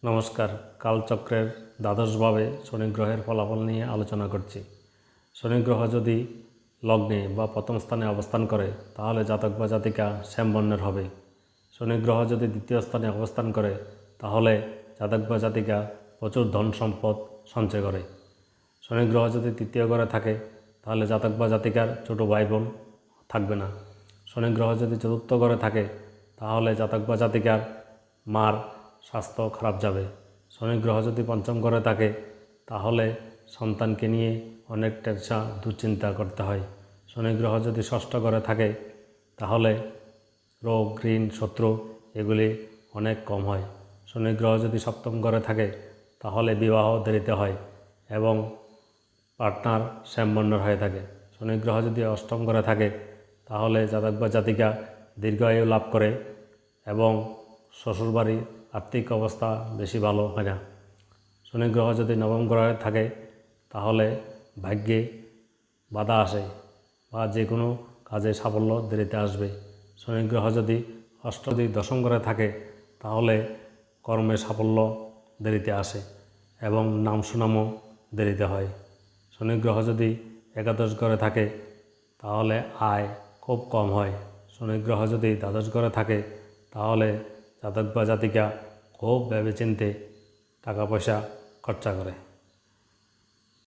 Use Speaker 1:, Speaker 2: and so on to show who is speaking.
Speaker 1: নমস্কার। কালচক্রের দ্বাদশভাবে শনি গ্রহের ফলাফল নিয়ে আলোচনা করছি। শনি গ্রহ যদি লগ্নে বা প্রথম স্থানে অবস্থান করে তাহলে জাতক বা জাতিকা শ্যামবর্ণের হবে। শনি গ্রহ যদি দ্বিতীয় স্থানে অবস্থান করে তাহলে জাতক বা জাতিকা প্রচুর ধন সম্পদ সঞ্চয় করে। শনি গ্রহ যদি তৃতীয় ঘরে থাকে তাহলে জাতক বা জাতিকার ছোটো ভাই বোন থাকবে না। শনি গ্রহ যদি চতুর্থ ঘরে থাকে তাহলে জাতক বা জাতিকার মার স্বাস্থ্য খারাপ যাবে। শনি গ্রহ যদি পঞ্চম ঘরে থাকে তাহলে সন্তানকে নিয়ে অনেক টেনশন দুশ্চিন্তা করতে হয়। শনি গ্রহ যদি ষষ্ঠ ঘরে থাকে তাহলে রোগ ঋণ শত্রু এগুলি অনেক কম হয়। শনি গ্রহ যদি সপ্তম ঘরে থাকে তাহলে বিবাহ দেরিতে হয় এবং পার্টনার শ্যামবর্ণের হয়ে থাকে। শনি গ্রহ যদি অষ্টম ঘরে থাকে তাহলে জাতক বা জাতিকা দীর্ঘায়ু লাভ করে এবং শ্বশুরবাড়ির আর্থিক অবস্থা বেশি ভালো হয় না। শনি গ্রহ যদি নবম গ্রহে থাকে তাহলে ভাগ্যে বাধা আসে বা যে কোনো কাজে সাফল্য দেরিতে আসবে। শনি গ্রহ যদি দশম ঘরে থাকে তাহলে কর্মে সাফল্য দেরিতে আসে এবং নাম সুনামও দেরিতে হয়। শনি গ্রহ যদি একাদশ ঘরে থাকে তাহলে আয় খুব কম হয়। শনি গ্রহ যদি দ্বাদশ ঘরে থাকে তাহলে জাতক বা জাতিকা খুব ভেবেচিন্তে টাকা পয়সা খরচা করে।